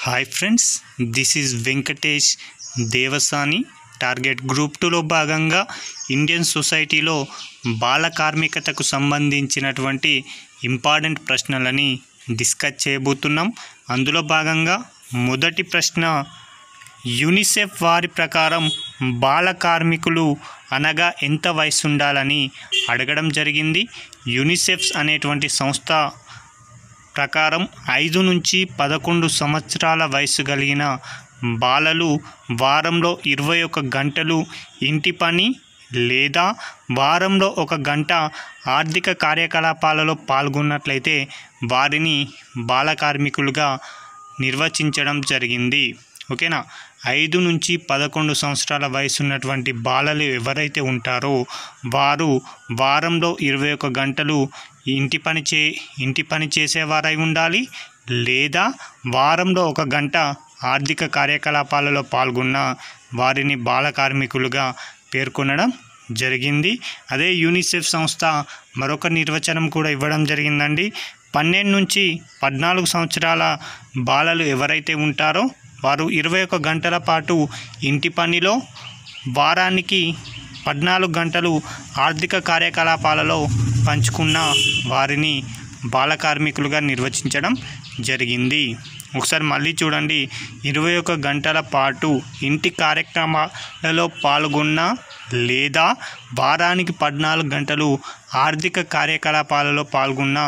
Hi friends, this is Venkatesh Devasani. Target group 2లో భాగంగా Indian సొసైటీలో బాల కార్మికతకు సంబంధించినటువంటి ఇంపార్టెంట్ ప్రశ్నలని డిస్కస్ చేయబోతున్నాం. అందులో భాగంగా మొదటి ప్రశ్న, యూనిసెఫ్ వారి ప్రకారం బాల కార్మికులు అనగా ఎంత వయసు ఉండాలని అడగడం జరిగింది. యూనిసెఫ్ అనేటువంటి సంస్థ ప్రకారం 5 నుంచి 11 సంవత్సరాల వయసు కలిగిన బాలలు వారంలో 21 గంటలు ఇంటి పని లేదా వారంలో 1 గంట ఆర్థిక కార్యకలాపాలలో పాల్గొన్నట్లయితే వారిని బాల కార్మికులుగా నిర్వచించడం జరిగింది. ఓకేనా. 5 నుంచి 11 సంవత్సరాల వయసు ఉన్నటువంటి బాలలు ఎవరైతే ఉంటారో వారు వారంలో 21 గంటలు ఇంటి పని చేసేవారై ఉండాలి, లేదా వారంలో 1 గంట ఆర్థిక కార్యకలాపాలలో పాల్గొన్న వారిని బాల కార్మికులుగా పేర్కొనడం జరిగింది. అదే యూనిసెఫ్ సంస్థ మరొక నిర్వచనం కూడా ఇవ్వడం జరిగిందండి. 12 నుంచి 14 సంవత్సరాల బాలలు ఎవరైతే ఉంటారో వారు 21 గంటల పాటు ఇంటి పనిలో, వారానికి 14 గంటలు ఆర్థిక కార్యకలాపాలలో పంచుకున్న వారిని బాల కార్మికులుగా నిర్వచించడం జరిగింది. ఒకసారి మళ్ళీ చూడండి. 21 గంటల పాటు ఇంటి కార్యక్రమాలలో పాల్గొన్న లేదా వారానికి 14 గంటలు ఆర్థిక కార్యకలాపాలలో పాల్గొన్న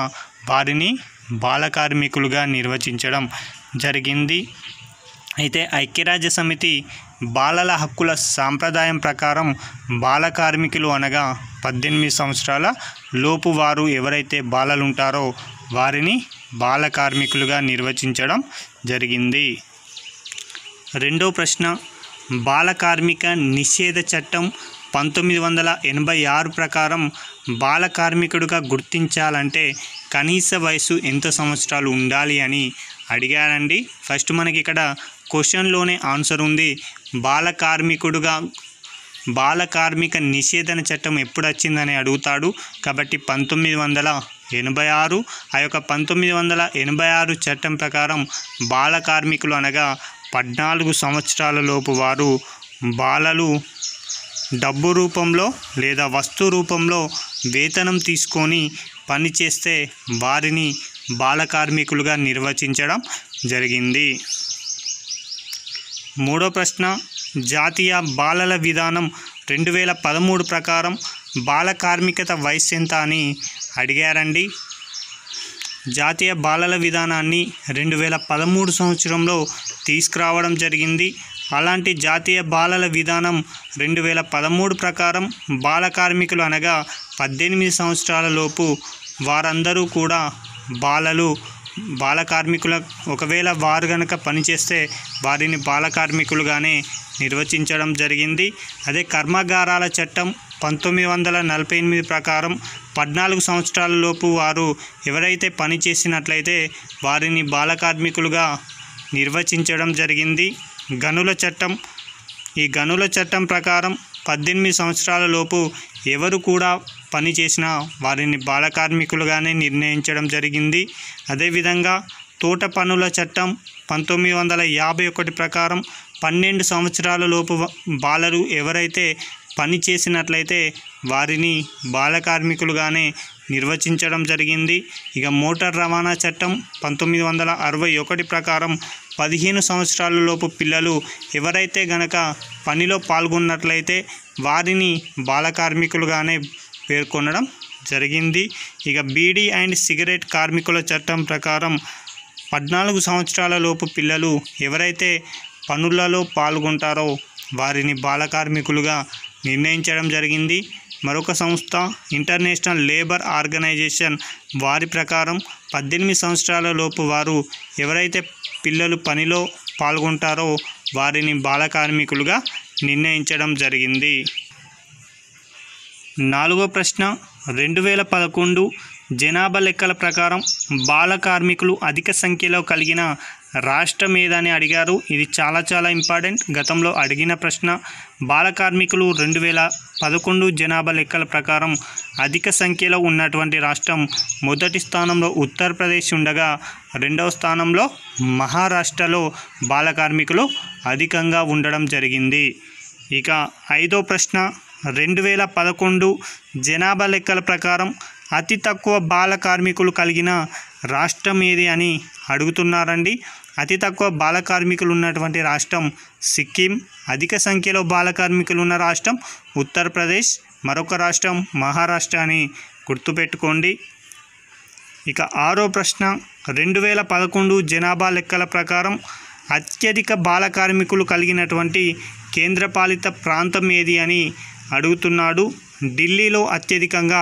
వారిని బాల కార్మికులుగా నిర్వచించడం జరిగింది. అయితే ఐక్యరాజ్య సమితి బాలల హక్కుల సాంప్రదాయం ప్రకారం బాల కార్మికులు అనగా 18 సంవత్సరాల లోపు వారు ఎవరైతే బాలలు ఉంటారో వారిని బాల కార్మికులుగా నిర్వచించడం జరిగింది. రెండో ప్రశ్న, బాల కార్మిక నిషేధ చట్టం 1986 ప్రకారం బాల కార్మికుడిగా గుర్తించాలంటే కనీస వయసు ఎంత సంవత్సరాలు ఉండాలి అని అడిగారండి. ఫస్ట్ మనకి ఇక్కడ క్వశ్చన్లోనే ఆన్సర్ ఉంది. బాల కార్మిక నిషేధన చట్టం ఎప్పుడు వచ్చిందని అడుగుతాడు. కాబట్టి 1986. ఆ యొక్క 1986 చట్టం ప్రకారం బాల కార్మికులు అనగా 14 సంవత్సరాల లోపు వారు బాలలు డబ్బు రూపంలో లేదా వస్తు రూపంలో వేతనం తీసుకొని పనిచేస్తే వారిని బాల కార్మికులుగా నిర్వచించడం జరిగింది. మూడో ప్రశ్న, జాతీయ బాలల విధానం 2013 ప్రకారం బాల కార్మికత వయసు ఎంత అని అడిగారండి. జాతీయ బాలల విధానాన్ని 2013 సంవత్సరంలో తీసుకురావడం జరిగింది. అలాంటి జాతీయ బాలల విధానం 2013 ప్రకారం బాల కార్మికులు అనగా 18 సంవత్సరాల లోపు వారందరూ కూడా బాల కార్మికుల, ఒకవేళ వారు గనక పనిచేస్తే వారిని బాల కార్మికులుగానే నిర్వచించడం జరిగింది. అదే కర్మాగారాల చట్టం 1948 ప్రకారం 14 సంవత్సరాల లోపు వారు ఎవరైతే పని చేసినట్లయితే వారిని బాల కార్మికులుగా నిర్వచించడం జరిగింది. ఈ గనుల చట్టం ప్రకారం 18 సంవత్సరాల లోపు ఎవరు కూడా పని చేసినా వారిని బాల కార్మికులుగానే నిర్ణయించడం జరిగింది. అదేవిధంగా తోట పనుల చట్టం 1951 ప్రకారం 12 సంవత్సరాల లోపు బాలలు ఎవరైతే పని చేసినట్లయితే వారిని బాల కార్మికులుగానే నిర్వచించడం జరిగింది. ఇక మోటార్ రవాణా చట్టం 1961 ప్రకారం 15 సంవత్సరాల లోపు పిల్లలు ఎవరైతే గనక పనిలో పాల్గొన్నట్లయితే వారిని బాల కార్మికులుగానే పేర్కొనడం జరిగింది. ఇక బీడీ అండ్ సిగరెట్ కార్మికుల చట్టం ప్రకారం 14 సంవత్సరాల లోపు పిల్లలు ఎవరైతే పనులలో పాల్గొంటారో వారిని బాల కార్మికులుగా నిర్ణయించడం జరిగింది. మరొక సంస్థ ఇంటర్నేషనల్ లేబర్ ఆర్గనైజేషన్ వారి ప్రకారం 18 సంవత్సరాల లోపు వారు ఎవరైతే పిల్లలు పనిలో పాల్గొంటారో వారిని బాల కార్మికులుగా నిర్ణయించడం జరిగింది. నాలుగో ప్రశ్న, 2011 జనాభా లెక్కల ప్రకారం బాల కార్మికులు అధిక సంఖ్యలో కలిగిన రాష్ట్రం ఏదని అడిగారు. ఇది చాలా చాలా ఇంపార్టెంట్, గతంలో అడిగిన ప్రశ్న. బాల కార్మికులు 2011 జనాభా లెక్కల ప్రకారం అధిక సంఖ్యలో ఉన్నటువంటి రాష్ట్రం మొదటి స్థానంలో ఉత్తరప్రదేశ్ ఉండగా రెండవ స్థానంలో మహారాష్ట్రలో బాల కార్మికులు అధికంగా ఉండడం జరిగింది. ఇక ఐదో ప్రశ్న, 2011 జనాభా లెక్కల ప్రకారం అతి తక్కువ బాల కార్మికులు కలిగిన రాష్ట్రం ఏది అని అడుగుతున్నారండి. అతి తక్కువ బాల కార్మికులు ఉన్నటువంటి రాష్ట్రం సిక్కిం, అధిక సంఖ్యలో బాల కార్మికులు ఉన్న రాష్ట్రం ఉత్తరప్రదేశ్, మరొక రాష్ట్రం మహారాష్ట్ర అని గుర్తుపెట్టుకోండి. ఇక ఆరో ప్రశ్న, 2011 జనాభా లెక్కల ప్రకారం అత్యధిక బాల కార్మికులు కలిగినటువంటి కేంద్రపాలిత ప్రాంతం ఏది అని అడుగుతున్నాడు. ఢిల్లీలో అత్యధికంగా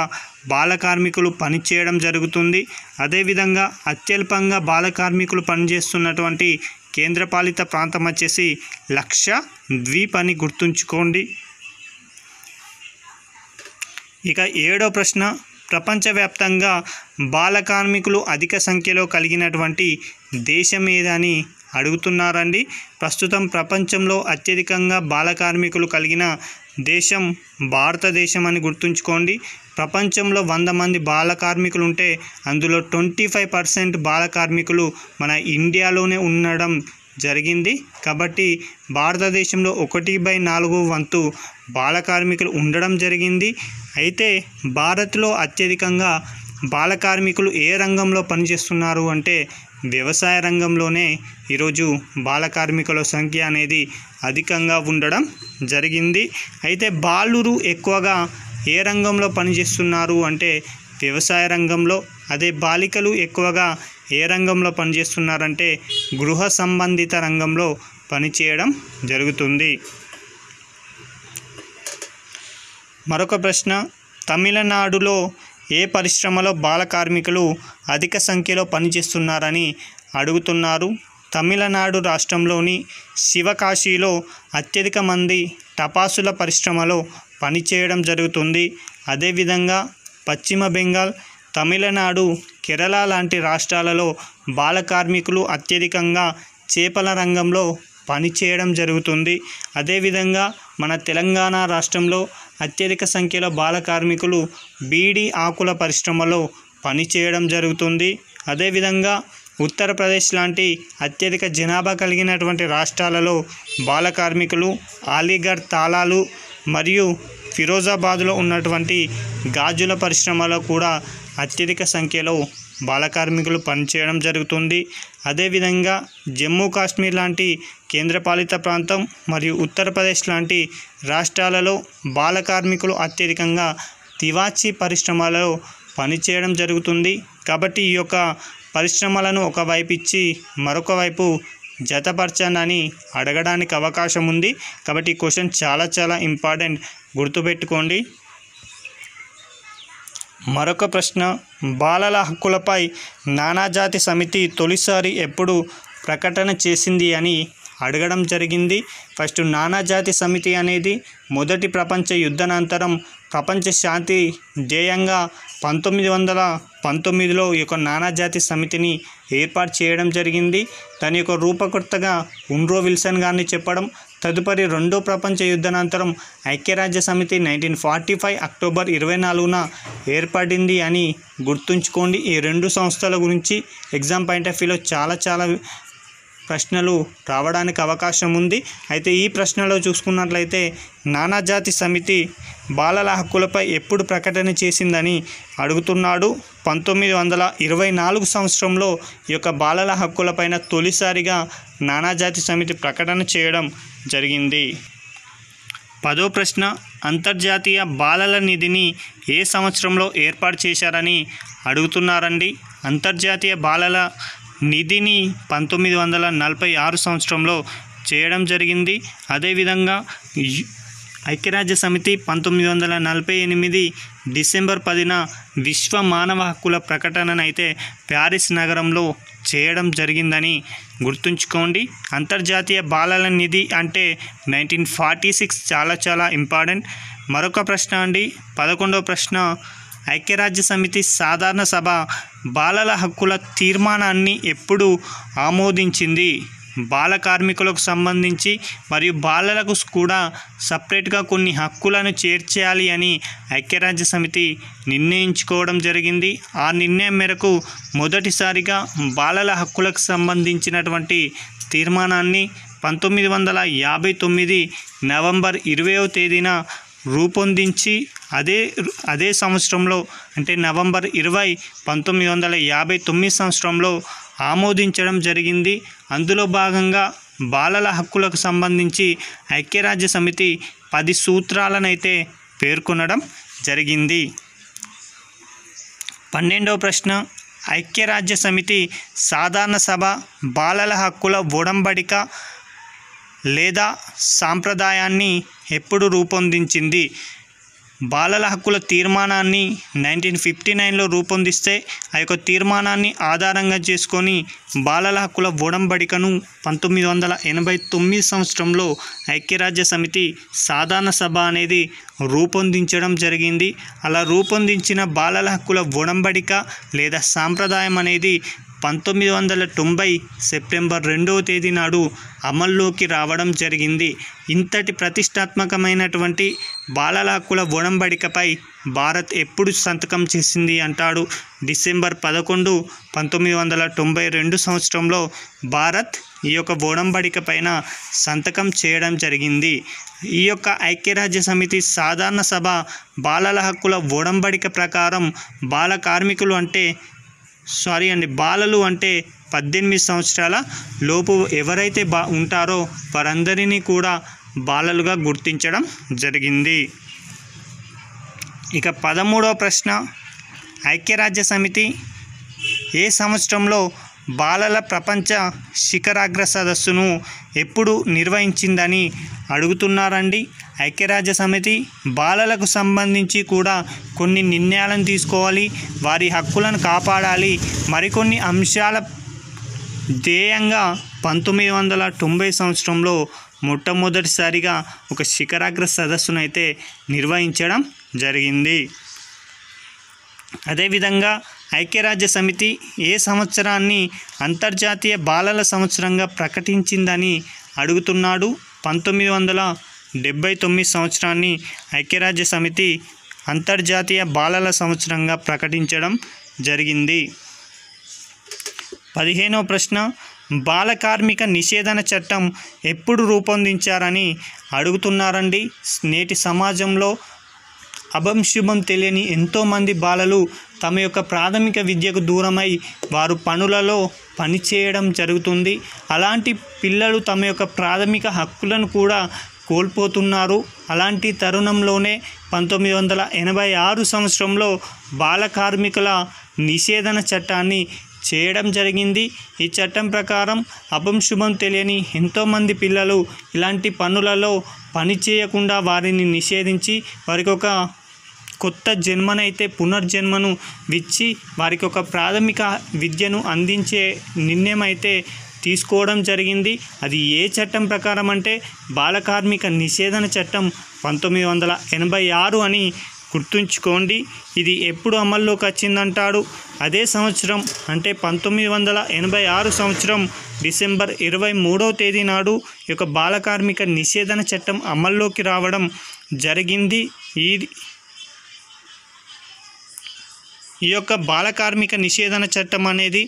బాల కార్మికులు పనిచేయడం జరుగుతుంది. అదేవిధంగా అత్యల్పంగా బాల కార్మికులు పనిచేస్తున్నటువంటి కేంద్రపాలిత ప్రాంతం వచ్చేసి లక్షద్వీప్ అని గుర్తుంచుకోండి. ఇక ఏడో ప్రశ్న, ప్రపంచవ్యాప్తంగా బాల కార్మికులు అధిక సంఖ్యలో కలిగినటువంటి దేశం ఏదని అడుగుతున్నారండి. ప్రస్తుతం ప్రపంచంలో అత్యధికంగా బాల కార్మికులు కలిగిన దేశం భారతదేశం అని గుర్తుంచుకోండి. ప్రపంచంలో 100 మంది బాల కార్మికులు ఉంటే అందులో 25% బాల కార్మికులు మన ఇండియాలోనే ఉండడం జరిగింది. కాబట్టి భారతదేశంలో 1/4 వంతు బాల కార్మికులు ఉండడం జరిగింది. అయితే భారత్లో అత్యధికంగా బాల కార్మికులు ఏ రంగంలో పనిచేస్తున్నారు అంటే వ్యవసాయ రంగంలోనే ఈరోజు బాల కార్మికుల సంఖ్య అనేది అధికంగా ఉండడం జరిగింది. అయితే బాలురు ఎక్కువగా ఏ రంగంలో పనిచేస్తున్నారు అంటే వ్యవసాయ రంగంలో. అదే బాలికలు ఎక్కువగా ఏ రంగంలో పనిచేస్తున్నారంటే గృహ సంబంధిత రంగంలో పనిచేయడం జరుగుతుంది. మరొక ప్రశ్న, తమిళనాడులో ఏ పరిశ్రమలో బాల కార్మికులు అధిక సంఖ్యలో పనిచేస్తున్నారని అడుగుతున్నారు. తమిళనాడు రాష్ట్రంలోని శివకాశిలో అత్యధిక మంది టపాసుల పరిశ్రమలో పనిచేయడం జరుగుతుంది. అదేవిధంగా పశ్చిమ బెంగాల్, తమిళనాడు, కేరళ లాంటి రాష్ట్రాలలో బాల కార్మికులు అత్యధికంగా చేపల రంగంలో పనిచేయడం జరుగుతుంది. అదేవిధంగా మన తెలంగాణ రాష్ట్రంలో అత్యధిక సంఖ్యలో బాల కార్మికులు బీడి ఆకుల పరిశ్రమలో పనిచేయడం జరుగుతుంది. అదేవిధంగా ఉత్తరప్రదేశ్ లాంటి అత్యధిక జనాభా కలిగినటువంటి రాష్ట్రాలలో బాల కార్మికులు అలీగఢ్ తాళాలు మరియు ఫిరోజాబాద్లో ఉన్నటువంటి గాజుల పరిశ్రమలో కూడా అత్యధిక సంఖ్యలో బాల కార్మికులు పనిచేయడం జరుగుతుంది. అదేవిధంగా జమ్మూ కాశ్మీర్ లాంటి కేంద్రపాలిత ప్రాంతం మరియు ఉత్తరప్రదేశ్ లాంటి రాష్ట్రాలలో బాల కార్మికులు అత్యధికంగా తివాచీ పరిశ్రమలలో పనిచేయడం జరుగుతుంది. కాబట్టి ఈ యొక్క పరిశ్రమలను ఒకవైపు ఇచ్చి మరొక వైపు జతపరచండి అని అడగడానికి అవకాశం ఉంది. కాబట్టి ఈ క్వశ్చన్ చాలా చాలా ఇంపార్టెంట్, గుర్తుపెట్టుకోండి. మరొక ప్రశ్న, బాలల హక్కులపై నానాజాతి సమితి తొలిసారి ఎప్పుడు ప్రకటన చేసింది అని అడగడం జరిగింది. ఫస్ట్ నానాజాతి సమితి అనేది మొదటి ప్రపంచ యుద్ధానంతరం ప్రపంచ శాంతి ధ్యేయంగా 1919లో ఈ యొక్క నానాజాతి సమితిని ఏర్పాటు చేయడం జరిగింది. దాని యొక్క రూపకర్తగా ఉన్రో విల్సన్ గారిని చెప్పడం. తదుపరి రెండో ప్రపంచ యుద్ధానంతరం ఐక్యరాజ్య సమితి 1945 అక్టోబర్ 24న ఏర్పడింది అని గుర్తుంచుకోండి. ఈ రెండు సంస్థల గురించి ఎగ్జామ్ పాయింట్ ఆఫ్ వ్యూలో చాలా ప్రశ్నలు రావడానికి అవకాశం ఉంది. అయితే ఈ ప్రశ్నలో చూసుకున్నట్లయితే నానాజాతి సమితి బాలల హక్కులపై ఎప్పుడు ప్రకటన చేసిందని అడుగుతున్నాడు. 1924 సంవత్సరంలో ఈ యొక్క బాలల హక్కులపైన తొలిసారిగా నానాజాతి సమితి ప్రకటన చేయడం జరిగింది. 10వ ప్రశ్న, అంతర్జాతీయ బాలల నిధిని ఏ సంవత్సరంలో ఏర్పాటు చేశారని అడుగుతున్నారండి. అంతర్జాతీయ బాలల నిధిని 1946 సంవత్సరంలో చేయడం జరిగింది. అదేవిధంగా ఐక్యరాజ్య సమితి 1948 డిసెంబర్ 10న విశ్వ మానవ హక్కుల ప్రకటననైతే ప్యారిస్ నగరంలో చేయడం జరిగిందని గుర్తుంచుకోండి. అంతర్జాతీయ బాలల నిధి అంటే 1946 చాలా ఇంపార్టెంట్. మరొక ప్రశ్న అండి, 11వ ప్రశ్న, ఐక్యరాజ్య సమితి సాధారణ సభ బాలల హక్కుల తీర్మానాన్ని ఎప్పుడు ఆమోదించింది? బాల కార్మికులకు సంబంధించి మరియు బాలలకు కూడా సపరేట్గా కొన్ని హక్కులను చేర్చేయాలి అని ఐక్యరాజ్య సమితి నిర్ణయించుకోవడం జరిగింది. ఆ నిర్ణయం మేరకు మొదటిసారిగా బాలల హక్కులకు సంబంధించినటువంటి తీర్మానాన్ని 1959 నవంబర్ 20వ తేదీన రూపొందించి అదే సంవత్సరంలో అంటే నవంబర్ 20, 1959 సంవత్సరంలో ఆమోదించడం జరిగింది. అందులో భాగంగా బాలల హక్కులకు సంబంధించి ఐక్యరాజ్య సమితి 10 సూత్రాలనైతే పేర్కొనడం జరిగింది. 12వ ప్రశ్న, ఐక్యరాజ్య సమితి సాధారణ సభ బాలల హక్కుల ఒడంబడిక లేదా సాంప్రదాయాన్ని ఎప్పుడు రూపొందించింది? బాలల హక్కుల తీర్మానాన్ని 1959లో రూపొందిస్తే ఆ యొక్క తీర్మానాన్ని ఆధారంగా చేసుకొని బాలల హక్కుల ఒడంబడికను 1989 సంవత్సరంలో ఐక్యరాజ్య సమితి సాధారణ సభ అనేది రూపొందించడం జరిగింది. అలా రూపొందించిన బాలల హక్కుల ఒడంబడిక లేదా సాంప్రదాయం అనేది 1990 సెప్టెంబర్ 2వ తేదీ నాడు అమల్లోకి రావడం జరిగింది. ఇంతటి ప్రతిష్టాత్మకమైనటువంటి బాలల హక్కుల ఒడంబడికపై భారత్ ఎప్పుడు సంతకం చేసింది అంటాడు. డిసెంబర్ 11, 1992 సంవత్సరంలో భారత్ ఈ యొక్క ఒడంబడిక పైన సంతకం చేయడం జరిగింది. ఈ యొక్క ఐక్యరాజ్య సమితి సాధారణ సభ బాలల హక్కుల ఒడంబడిక ప్రకారం బాలలు అంటే 18 సంవత్సరాల లోపు ఎవరైతే ఉంటారో వారందరినీ కూడా బాలలుగా గుర్తించడం జరిగింది. ఇక 13వ ప్రశ్న, ఐక్యరాజ్య సమితి ఏ సంవత్సరంలో బాలల ప్రపంచ శిఖరాగ్ర సదస్సును ఎప్పుడు నిర్వహించిందని అడుగుతున్నారండి. ఐక్యరాజ్య సమితి బాలలకు సంబంధించి కూడా కొన్ని నిర్ణయాలను తీసుకోవాలి, వారి హక్కులను కాపాడాలి, మరికొన్ని అంశాల ధ్యేయంగా 1990 సంవత్సరంలో మొట్టమొదటిసారిగా ఒక శిఖరాగ్ర సదస్సును అయితే నిర్వహించడం జరిగింది. అదేవిధంగా ఐక్యరాజ్య సమితి ఏ సంవత్సరాన్ని అంతర్జాతీయ బాలల సంవత్సరంగా ప్రకటించిందని అడుగుతున్నాడు. 1979 సంవత్సరాన్ని ఐక్యరాజ్య సమితి అంతర్జాతీయ బాలల సంవత్సరంగా ప్రకటించడం జరిగింది. 15వ ప్రశ్న, బాల కార్మిక నిషేధన చట్టం ఎప్పుడు రూపొందించారని అడుగుతున్నారండి. నేటి సమాజంలో అభం శుభం తెలియని ఎంతోమంది బాలలు తమ యొక్క ప్రాథమిక విద్యకు దూరమై వారు పనులలో పనిచేయడం జరుగుతుంది. అలాంటి పిల్లలు తమ యొక్క ప్రాథమిక హక్కులను కూడా కోల్పోతున్నారు. అలాంటి తరుణంలోనే 1986 సంవత్సరంలో బాల కార్మికుల నిషేధన చట్టాన్ని చేయడం జరిగింది. ఈ చట్టం ప్రకారం అభం శుభం తెలియని ఎంతోమంది పిల్లలు ఇలాంటి పనులలో పని చేయకుండా వారిని నిషేధించి వారికి ఒక కొత్త జన్మనైతే పునర్జన్మను ఇచ్చి వారికి ఒక ప్రాథమిక విద్యను అందించే నిర్ణయం అయితే తీసుకోవడం జరిగింది. అది ఏ చట్టం ప్రకారం అంటే బాల కార్మిక నిషేధన చట్టం 1986 అని గుర్తుంచుకోండి. ఇది ఎప్పుడు అమల్లోకి వచ్చిందంటాడు. అదే సంవత్సరం అంటే 1986 సంవత్సరం డిసెంబర్ 23వ తేదీ నాడు ఈ యొక్క బాల కార్మిక నిషేధన చట్టం అమల్లోకి రావడం జరిగింది. ఈ యొక్క బాల కార్మిక నిషేధన చట్టం అనేది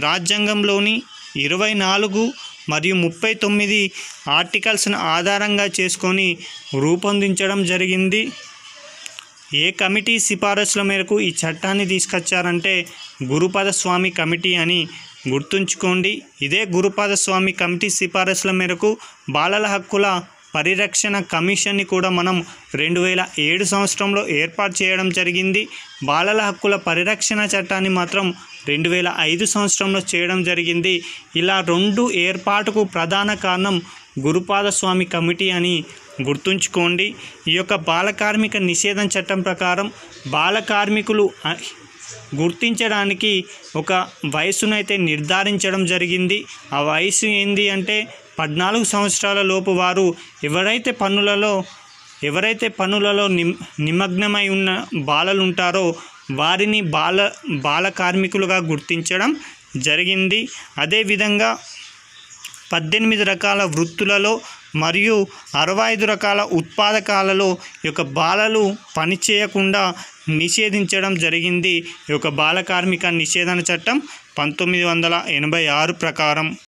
రాజ్యాంగంలోని 24 మరియు 39 ఆర్టికల్స్ను ఆధారంగా చేసుకొని రూపొందించడం జరిగింది. ఏ కమిటీ సిఫారసుల మేరకు ఈ చట్టాన్ని తీసుకొచ్చారంటే గురుపాద స్వామి కమిటీ అని గుర్తుంచుకోండి. ఇదే గురుపాద స్వామి కమిటీ సిఫారసుల మేరకు బాలల హక్కుల పరిరక్షణ కమిషన్ని కూడా మనం 2007 సంవత్సరంలో ఏర్పాటు చేయడం జరిగింది. బాలల హక్కుల పరిరక్షణ చట్టాన్ని మాత్రం 2005 సంవత్సరంలో చేయడం జరిగింది. ఇలా 2 ఏర్పాటుకు ప్రధాన కారణం గురుపాద స్వామి కమిటీ అని గుర్తుంచుకోండి. ఈ యొక్క బాల కార్మిక నిషేధం చట్టం ప్రకారం బాల కార్మికులు గుర్తించడానికి ఒక వయసునైతే నిర్ధారించడం జరిగింది. ఆ వయసు ఏంది అంటే 14 సంవత్సరాల లోపు వారు ఎవరైతే పనులలో నిమగ్నమై ఉన్న బాలలు ఉంటారో వారిని బాల కార్మికులుగా గుర్తించడం జరిగింది. అదేవిధంగా 18 రకాల వృత్తులలో మరియు 65 రకాల ఉత్పాదకాలలో ఈ యొక్క బాలలు పనిచేయకుండా నిషేధించడం జరిగింది. ఈ యొక్క బాల కార్మిక నిషేధన చట్టం 1986 ప్రకారం.